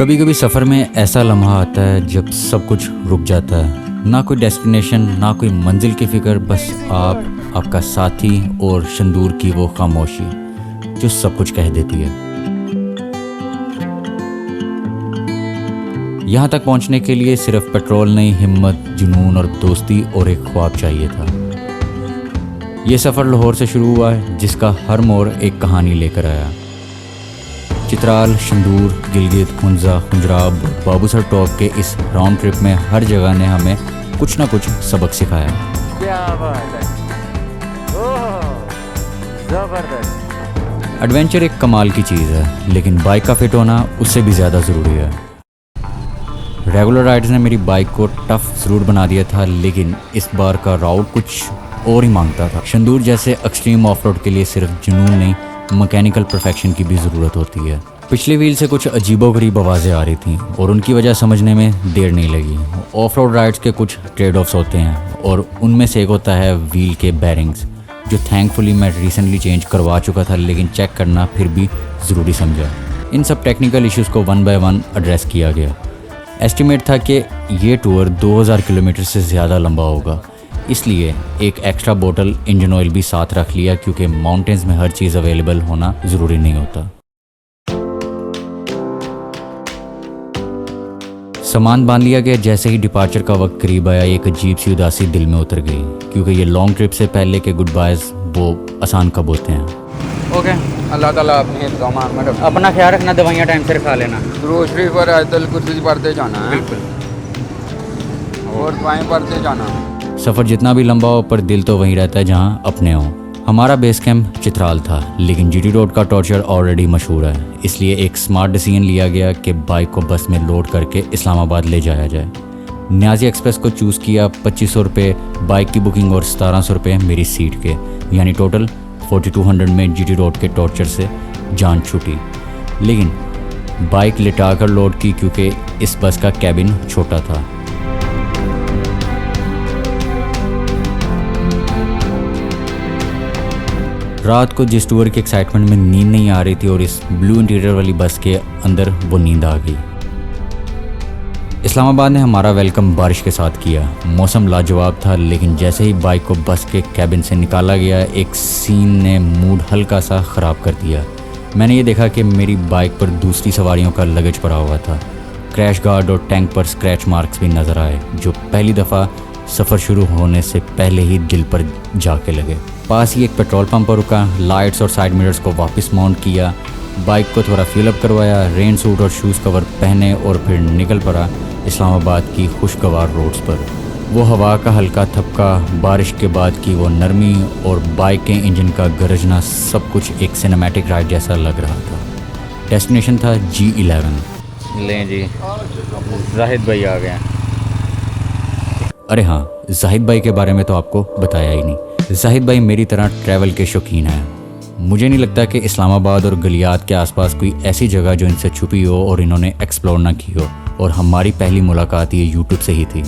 कभी कभी सफ़र में ऐसा लम्हा आता है जब सब कुछ रुक जाता है। ना कोई डेस्टिनेशन, ना कोई मंजिल की फ़िक्र, बस आप, आपका साथी और शंदूर की वो खामोशी जो सब कुछ कह देती है। यहाँ तक पहुँचने के लिए सिर्फ पेट्रोल नहीं, हिम्मत, जुनून और दोस्ती और एक ख्वाब चाहिए था। ये सफ़र लाहौर से शुरू हुआ है, जिसका हर मोड़ एक कहानी लेकर आया। चित्राल, शंदूर, गिलगित, हुंजा, खुंजराब, बाबूसर टॉप के इस राउंड ट्रिप में हर जगह ने हमें कुछ ना कुछ सबक सिखाया। क्या बात है, ओह जबरदस्त। एडवेंचर एक कमाल की चीज़ है, लेकिन बाइक का फिट होना उससे भी ज़्यादा ज़रूरी है। रेगुलर राइड्स ने मेरी बाइक को टफ ज़रूर बना दिया था, लेकिन इस बार का राउट कुछ और ही मांगता था। शंदूर जैसे एक्सट्रीम ऑफ रोड के लिए सिर्फ जुनून नहीं, मैकेनिकल परफेक्शन की भी ज़रूरत होती है। पिछले व्हील से कुछ अजीबोगरीब आवाज़ें आ रही थीं और उनकी वजह समझने में देर नहीं लगी। ऑफ रोड राइड्स के कुछ ट्रेड ऑफ्स होते हैं और उनमें से एक होता है व्हील के बैरिंग्स, जो थैंकफुली मैं रिसेंटली चेंज करवा चुका था, लेकिन चेक करना फिर भी ज़रूरी समझा। इन सब टेक्निकल इश्यूज़ को 1 बाय 1 एड्रेस किया गया। एस्टिमेट था कि ये टूर 2000 किलोमीटर से ज़्यादा लंबा होगा, इसलिए एक एक्स्ट्रा बोतल इंजन ऑयल भी साथ रख लिया, क्योंकि माउंटेन्स में हर चीज़ अवेलेबल होना ज़रूरी नहीं होता। सामान बांध लिया गया। जैसे ही डिपार्चर का वक्त करीब आया, एक अजीब सी उदासी दिल में उतर गई, क्योंकि ये लॉन्ग ट्रिप से पहले के गुड बायज़ वो आसान कब होते हैं। ओके, अल्लाह ताला अपने इंतजाम में रखे। अपना ख्याल रखना, दवाइयाँ टाइम से खा लेना। दुरूद शरीफ और आयतुल कुर्सी पढ़ते जाना है, बिल्कुल, और दुआएं पढ़ते जाना। सफ़र जितना भी लंबा हो, पर दिल तो वहीं रहता है जहाँ अपने हों। हमारा बेस कैंप चित्राल था, लेकिन जीटी रोड का टॉर्चर ऑलरेडी मशहूर है, इसलिए एक स्मार्ट डिसीजन लिया गया कि बाइक को बस में लोड करके इस्लामाबाद ले जाया जाए। न्याजी एक्सप्रेस को चूज़ किया। 2500 रुपये बाइक की बुकिंग और 1700 रुपये मेरी सीट के, यानी टोटल 4200 में जीटी रोड के टॉर्चर से जान छूटी। लेकिन बाइक लिटा कर लोड की, क्योंकि इस बस का कैबिन छोटा था। रात को जिस टूर की एक्साइटमेंट में नींद नहीं आ रही थी, और इस ब्लू इंटीरियर वाली बस के अंदर वो नींद आ गई। इस्लामाबाद ने हमारा वेलकम बारिश के साथ किया। मौसम लाजवाब था, लेकिन जैसे ही बाइक को बस के कैबिन से निकाला गया, एक सीन ने मूड हल्का सा ख़राब कर दिया। मैंने ये देखा कि मेरी बाइक पर दूसरी सवारियों का लगेज पड़ा हुआ था। क्रैश गार्ड और टैंक पर स्क्रैच मार्क्स भी नज़र आए, जो पहली दफ़ा सफ़र शुरू होने से पहले ही दिल पर जाके लगे। पास ही एक पेट्रोल पंप पर रुका, लाइट्स और साइड मिरर्स को वापस माउंट किया, बाइक को थोड़ा फ्यूल अप करवाया, रेन सूट और शूज़ कवर पहने और फिर निकल पड़ा इस्लामाबाद की खुशगवार रोड्स पर। वो हवा का हल्का थपका, बारिश के बाद की वो नरमी और बाइक के इंजन का गरजना, सब कुछ एक सिनेमैटिक राइड जैसा लग रहा था। डेस्टिनेशन था G11। लें जी, जाहिद भाई आ गए। अरे हाँ, जाहिद भाई के बारे में तो आपको बताया ही नहीं। जाहिद भाई मेरी तरह ट्रैवल के शौकीन हैं। मुझे नहीं लगता कि इस्लामाबाद और गलियात के आसपास कोई ऐसी जगह जो इनसे छुपी हो और इन्होंने एक्सप्लोर ना की हो, और हमारी पहली मुलाकात ये यूट्यूब से ही थी।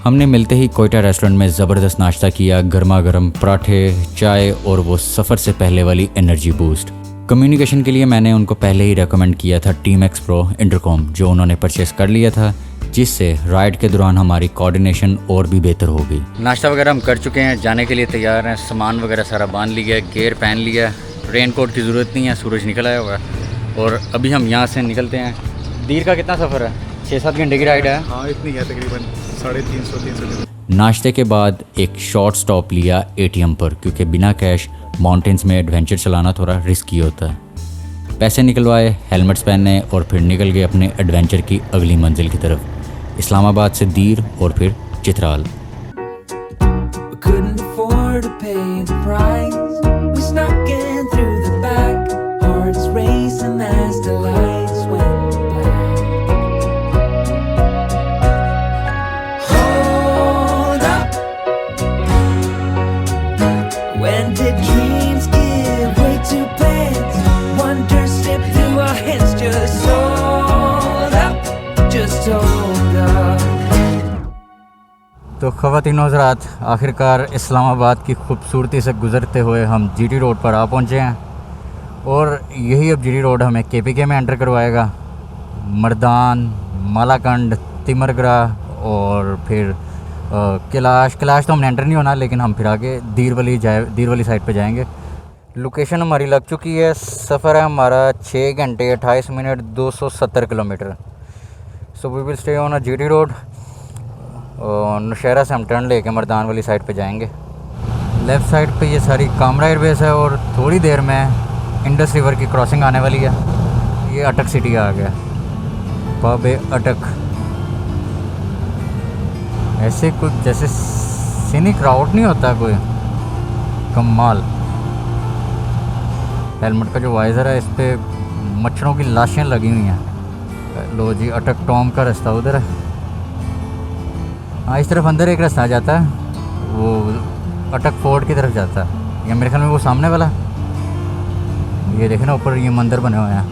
हमने मिलते ही कोयटा रेस्टोरेंट में ज़बरदस्त नाश्ता किया, गर्मा गर्म पराठे, चाय और वो सफ़र से पहले वाली एनर्जी बूस्ट। कम्युनिकेशन के लिए मैंने उनको पहले ही रेकमेंड किया था टीम एक्स प्रो इंटरकॉम, जो उन्होंने परचेस कर लिया था, जिससे राइड के दौरान हमारी कोऑर्डिनेशन और भी बेहतर हो गई। नाश्ता वगैरह हम कर चुके हैं, जाने के लिए तैयार हैं। सामान वगैरह सारा बांध लिया, गियर पहन लिया, रेन कोट की ज़रूरत नहीं है, सूरज निकल आया होगा। और अभी हम यहाँ से निकलते हैं। दीर का कितना सफ़र है? 6-7 घंटे की राइड है। हाँ, इतनी है तकरीबन 350 नाश्ते के बाद एक शॉर्ट स्टॉप लिया ATM पर, क्योंकि बिना कैश माउंटेन्स में एडवेंचर चलाना थोड़ा रिस्की होता है। पैसे निकलवाए, हेलमेट्स पहने और फिर निकल गए अपने एडवेंचर की अगली मंजिल की तरफ, इस्लामाबाद से दीर और फिर चित्राल। तो ख़वातीन हज़रात, आखिरकार इस्लामाबाद की खूबसूरती से गुज़रते हुए हम जीटी रोड पर आ पहुँचे हैं, और यही अब जीडी रोड हमें केपीके में एंटर करवाएगा। मर्दान, मालाकंड, तिमरगरा और फिर कैलाश तो हमने एंटर नहीं होना, लेकिन हम फिर आगे दीर वाली साइड पे जाएंगे। लोकेशन हमारी लग चुकी है। सफ़र है हमारा 6 घंटे 28 minute 270 kilometre. So we will stay on a GT road. और नौशहरा से हम टर्न लेके मर्दान वाली साइड पे जाएंगे। लेफ़्ट साइड पे ये सारी कामरा एयरबेस है और थोड़ी देर में इंडस रिवर की क्रॉसिंग आने वाली है। ये अटक सिटी आ गया, पब अटक। ऐसे कुछ जैसे सीनिक राउट नहीं होता कोई, कमाल। हेलमेट का जो वाइज़र है इस पर मच्छरों की लाशें लगी हुई हैं। लो जी, अटक टॉम का रास्ता उधर है। हाँ, इस तरफ अंदर एक रास्ता आ जाता है, वो अटक फोर्ट की तरफ जाता है। या मेरे ख्याल में वो सामने वाला, ये देखें ना ऊपर ये मंदिर बने हुए हैं।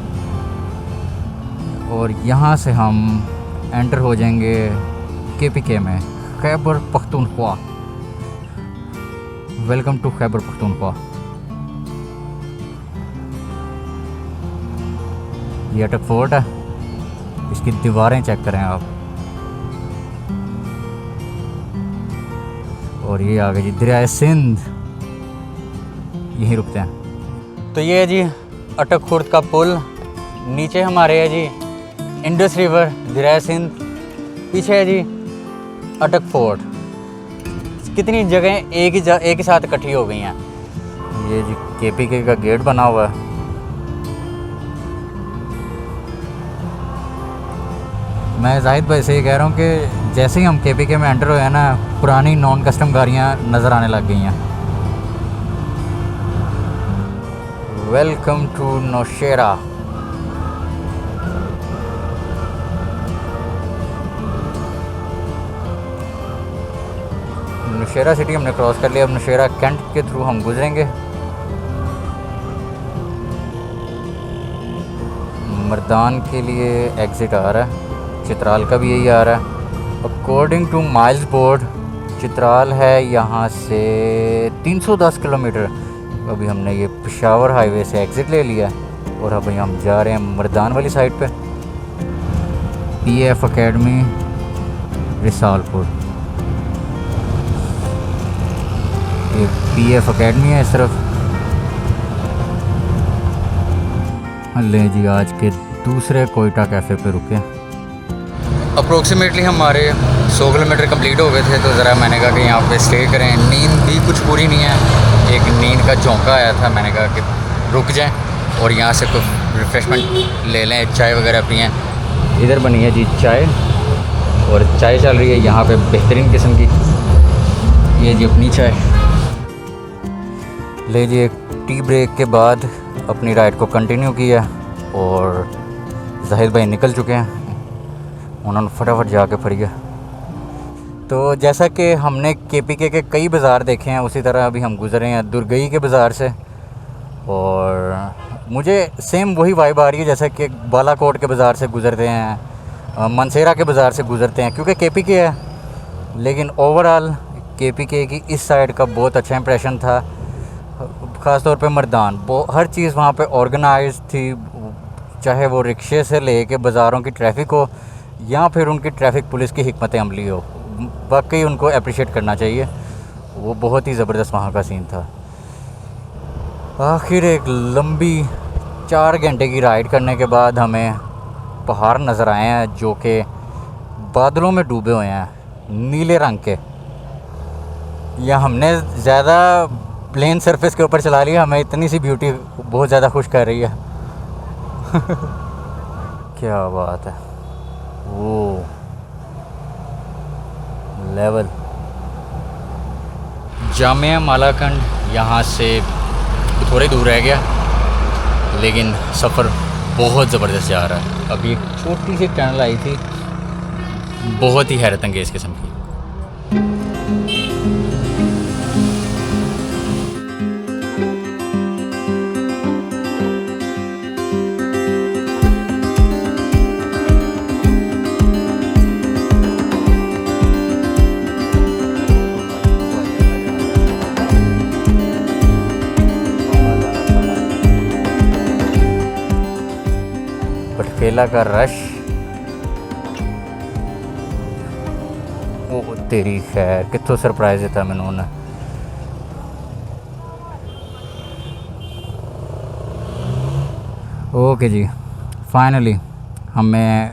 और यहाँ से हम एंटर हो जाएंगे केपीके में, खैबर पख्तूनख्वा। Welcome to Khyber Pakhtunkhwa. ये अटक फोर्ट है, इसकी दीवारें चेक करें आप। और ये आगे जी दरिया सिंध, यहीं रुकते हैं। तो ये है जी अटक खुर्द का पुल। नीचे हमारे है जी इंडस रिवर, दरिया सिंध। पीछे है जी अटक फोर्ट। कितनी जगहें एक ही साथ इकट्ठी हो गई हैं। ये जी केपीके का गेट बना हुआ है। मैं जाहिद भाई से ये कह रहा हूँ कि जैसे ही हम केपीके में एंटर हुए हैं ना, पुरानी नॉन कस्टम गाड़ियाँ नज़र आने लग गई हैं। Welcome to Nowshera. Nowshera city हमने क्रॉस कर लिया। अब नौशेरा कैंट के थ्रू हम गुजरेंगे। मर्दान के लिए एग्ज़िट आ रहा है, चित्राल का भी यही आ रहा है। According two miles board Chitral है यहाँ से 310 किलोमीटर। अभी हमने ये पेशावर हाईवे से एग्ज़िट ले लिया और अभी हम जा रहे हैं मर्दान वाली साइड पे। पीएफ एकेडमी रिसालपुर, ये पीएफ एकेडमी है इस तरफ। ले जी, आज के दूसरे कोयटा कैफ़े पे रुके। अप्रोक्सीमेटली हमारे 100 किलोमीटर कंप्लीट हो गए थे, तो ज़रा मैंने कहा कि यहाँ पे स्टे करें। नींद भी कुछ पूरी नहीं है, एक नींद का झोंका आया था। मैंने कहा कि रुक जाएं और यहाँ से कुछ रिफ़्रेशमेंट ले लें, चाय वगैरह पिएँ। इधर बनी है जी चाय, और चाय चल रही है यहाँ पे बेहतरीन किस्म की। ये जी अपनी चाय। ले जी, एक टी ब्रेक के बाद अपनी राइड को कंटिन्यू किया और जाहिद भाई निकल चुके हैं। उन्होंने फटाफट जाके फट गया। तो जैसा कि हमने केपीके के कई बाज़ार देखे हैं, उसी तरह अभी हम गुज़रे हैं दुर्गई के बाज़ार से। और मुझे सेम वही वाइब आ रही है जैसा कि बालाकोट के बाज़ार से गुज़रते हैं, मनसेरा के बाज़ार से गुज़रते हैं, क्योंकि केपीके है। लेकिन ओवरऑल केपीके की इस साइड का बहुत अच्छा इंप्रेशन था। ख़ास तौर पे मर्दान, हर चीज़ वहाँ पे ऑर्गेनाइज थी, चाहे वो रिक्शे से लेके बाज़ारों की ट्रैफिक हो या फिर उनकी ट्रैफिक पुलिस की हिकमत अमली हो। वाकई उनको अप्रिशिएट करना चाहिए। वो बहुत ही ज़बरदस्त वहाँ का सीन था। आखिर एक लंबी 4 घंटे की राइड करने के बाद हमें पहाड़ नज़र आए हैं जो कि बादलों में डूबे हुए हैं, नीले रंग के। या हमने ज़्यादा प्लेन सरफेस के ऊपर चला लिया, हमें इतनी सी ब्यूटी बहुत ज़्यादा खुश कर रही है। क्या बात है, वो लेवल। जामिया मालाकंड यहाँ से थोड़ी दूर रह गया, लेकिन सफ़र बहुत ज़बरदस्त जा रहा है। अभी एक छोटी सी टनल आई थी, बहुत ही हैरत अंगेज़ किस्म की। मेला का रश। ओ तेरी खैर कितों सरप्राइज दिता मैनू उन्हें। ओके जी, फाइनली हमें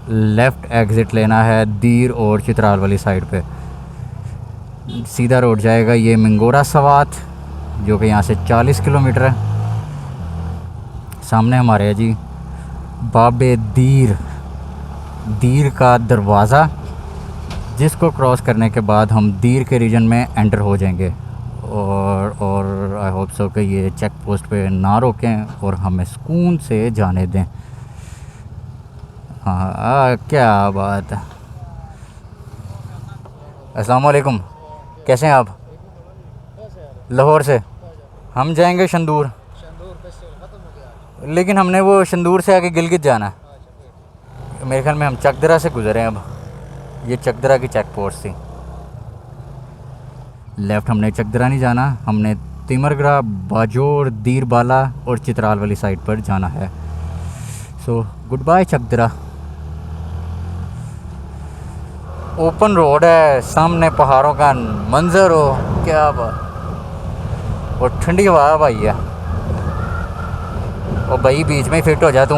लेफ़्ट एग्ज़िट लेना है दीर और चित्राल वाली साइड पे। सीधा रोड जाएगा ये मिंगोरा सवात, जो कि यहाँ से 40 किलोमीटर है। सामने हमारे है जी बाबे दीर का दरवाज़ा, जिसको क्रॉस करने के बाद हम दीर के रीजन में एंटर हो जाएंगे। और आई होप सो कि ये चेक पोस्ट पे ना रोकें और हमें सुकून से जाने दें। हाँ क्या बात है। अस्सलाम वालेकुम, कैसे हैं आप? लाहौर से हम जाएंगे शंदूर, लेकिन हमने वो शंदूर से आके गिलगित जाना है। मेरे ख्याल में हम चकदरा से गुजरे हैं। अब ये चकदरा की चेक पोस्ट थी। लेफ़्ट हमने चकदरा नहीं जाना, हमने तिमरगरा, बाजोर, दीरबाला और चित्राल वाली साइड पर जाना है। So good bye Chakdara. Open road है, सामने पहाड़ों का मंजर हो, क्या बात। और ठंडी हवा भाई है। और भाई बीच में ही फिट हो जा तू।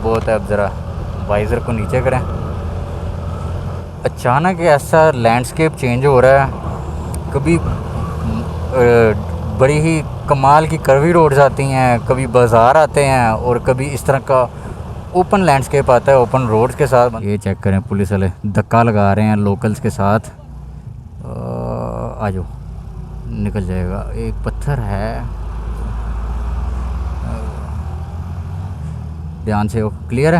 बहुत है। अब ज़रा वाइज़र को नीचे करें। अचानक ऐसा लैंडस्केप चेंज हो रहा है। कभी बड़ी ही कमाल की कर्वी रोड्स आती हैं, कभी बाज़ार आते हैं, और कभी इस तरह का ओपन लैंडस्केप आता है ओपन रोड्स के साथ। ये चेक करें, पुलिस वाले धक्का लगा रहे हैं लोकल्स के साथ। आ जाओ, निकल जाएगा। एक पत्थर है, ध्यान से हो। क्लियर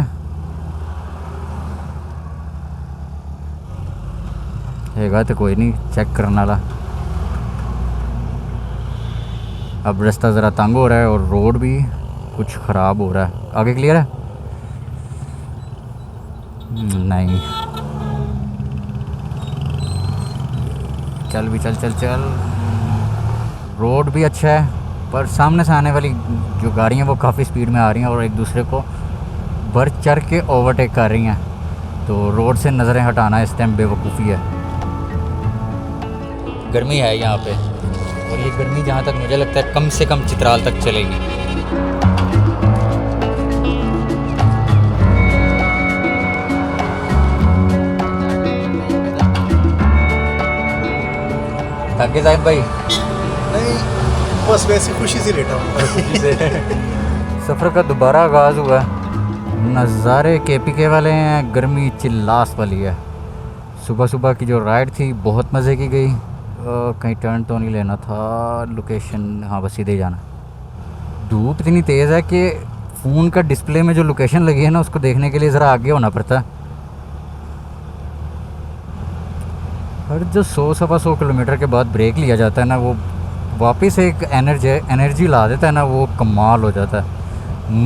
हैगा तो कोई नहीं, चेक करने वाला। अब रास्ता ज़रा तंग हो रहा है और रोड भी कुछ ख़राब हो रहा है। आगे क्लियर है? नहीं, चल भी चल। रोड भी अच्छा है, पर सामने से आने वाली जो गाड़ियाँ वो काफ़ी स्पीड में आ रही हैं और एक दूसरे को बढ़ चढ़ के ओवरटेक कर रही हैं। तो रोड से नज़रें हटाना इस टाइम बेवकूफ़ी है। गर्मी है यहाँ पे, और ये गर्मी जहाँ तक मुझे लगता है कम से कम चित्राल तक चलेगी। थके साहिब भाई? नहीं, बस वैसे खुशी से लेटा हूँ। सफ़र का दोबारा आगाज़ हुआ है। नज़ारे KPK वाले हैं, गर्मी चिल्लास वाली है। सुबह सुबह की जो राइड थी बहुत मज़े की गई। कहीं टर्न तो नहीं लेना था, लोकेशन हाँ बस सीधे ही जाना। धूप इतनी तेज़ है कि फ़ोन का डिस्प्ले में जो लोकेशन लगी है ना, उसको देखने के लिए ज़रा आगे होना पड़ता है। हर जो 100-125 किलोमीटर के बाद ब्रेक लिया जाता है ना, वो वापस एक एनर्जी ला देता है ना, वो कमाल हो जाता है।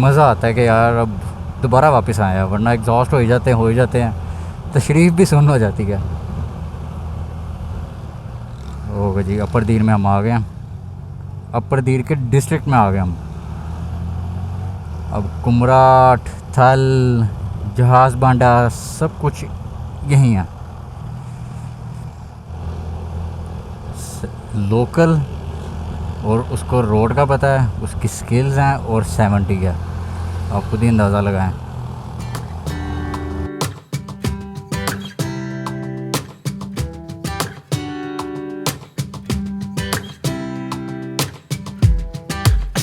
मज़ा आता है कि यार अब दोबारा वापस आया, वरना एग्जॉस्ट हो ही जाते हैं। तशरीफ़ भी सुन हो जाती है। ओके जी, अपर दीर में हम आ गए हैं। अपर दीर के डिस्ट्रिक्ट में आ गए हम। अब कुमराट, थल, जहाज़ बांडा सब कुछ यहीं है। लोकल और उसको रोड का पता है, उसकी स्किल्स हैं और 70 है। आप खुद ही अंदाज़ा लगाएं।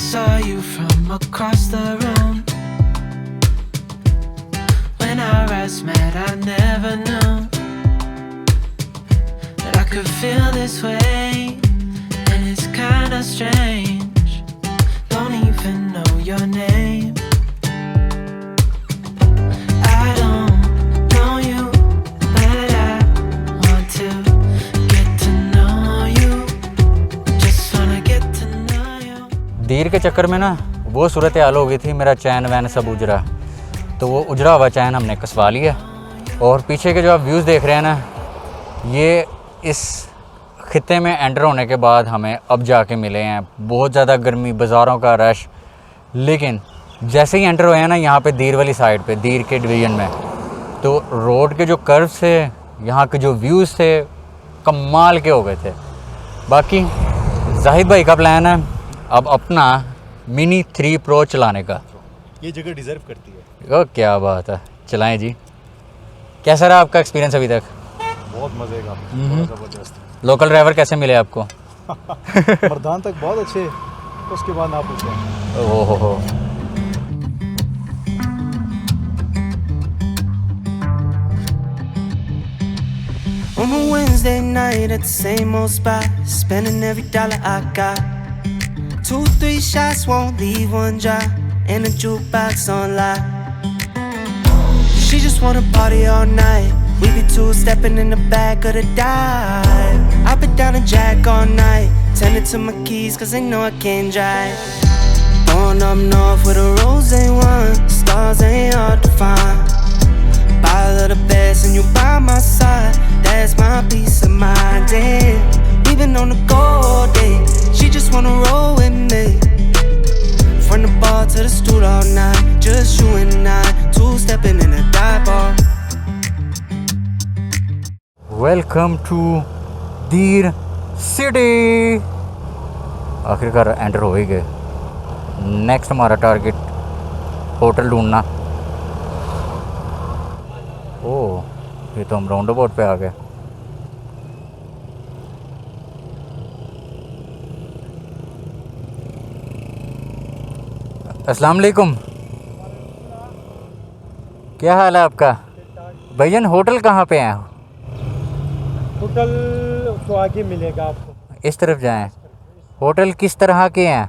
Saw you from across the room. When our eyes met, I never knew that I could feel this way, and it's kinda strange. Don't even know your name. I don't know you, but I want to get to know you. Just wanna get to know you. दीर के चक्कर में ना वो सूरत हाल हो गई थी, मेरा चैन वैन सब उजरा। तो वो उजरा हुआ चैन हमने कसवा लिया। और पीछे के जो आप व्यूज़ देख रहे हैं ना, ये इस खित्ते में एंटर होने के बाद हमें अब जाके मिले हैं बहुत ज़्यादा गर्मी, बाज़ारों का रश। लेकिन जैसे ही एंटर हुए हैं ना यहाँ पे दीर वाली साइड पे, दीर के डिवीज़न में, तो रोड के जो कर्व्स थे, यहाँ के जो व्यूज़ थे, कमाल के हो गए थे। बाकी जाहिद भाई का प्लान है अब अपना मिनी 3 प्रो चलाने का। ये जगह डिज़र्व करती है। ओ क्या बात है, चलाएं जी। कैसा रहा आपका एक्सपीरियंस अभी तक? बहुत मज़े का, बहुत ज़बरदस्त। लोकल ड्राइवर कैसे मिले आपको? मर्दान तक बहुत अच्छे, उसके बाद आप पूछें। ओहो हो। On a Wednesday night at the same old spot, spending every dollar I got. 2-3 shots won't leave one dry, and the jukebox on loud. She just wanna party all night. We be two-stepping in the back of the dive. I've been down to Jack all night, tending to my keys 'cause they know I can't drive. Going up north with a rose one, stars ain't hard to find. Bottle of the best and you by my side, that's my peace of mind. And we've been on the go all day, she just wanna roll with me. From the bar to the stool all night, just you and I, two-stepping in a dive bar. Welcome to the city. आखिरकार enter हो ही गए। Next हमारा target hotel ढूंढना। ओह, ये तो हम round about पे आ गए। अस्सलाम वालेकुम, क्या हाल है आपका? भैया होटल कहाँ पे है? होटल तो आगे मिलेगा आपको। इस तरफ जाएं। होटल किस तरह के हैं?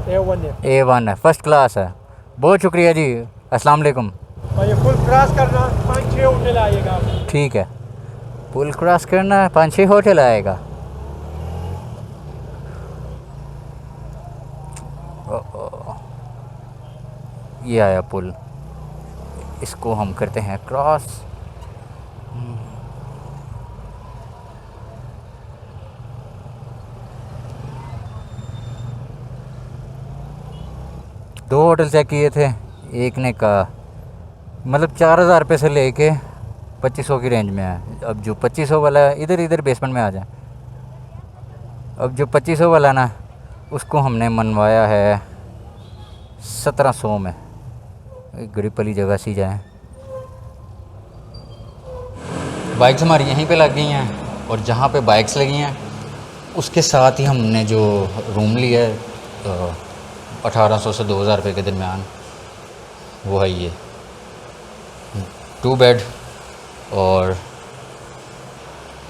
A1 है। A1 है, फर्स्ट क्लास है। बहुत शुक्रिया जी, अस्सलाम वालेकुम। और ये पुल क्रॉस करना 5-6 होटल आएगा आपको। ठीक है, पुल क्रॉस करना 5-6 होटल आएगा। ये आया पुल, इसको हम करते हैं क्रॉस। दो होटल चेक किए थे, एक ने कहा मतलब 4,000 रुपये से लेके 2500 की रेंज में है। अब जो 2500 वाला है, इधर बेसमेंट में आ जाए। अब जो 2500 वाला ना, उसको हमने मनवाया है 1700 में। एक गरीब वाली जगह सी जाए। बाइक्स हमारी यहीं पे लग गई हैं, और जहाँ पे बाइक्स लगी हैं उसके साथ ही हमने जो रूम लिया है 1800 से 2000 रुपये के दरमियान, वो है ये 2 बेड, और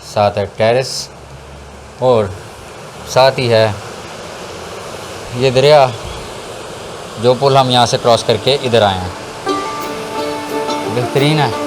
साथ है टेरेस, और साथ ही है ये दरिया, जो पुल हम यहाँ से क्रॉस करके इधर आए हैं। बेहतरीन है।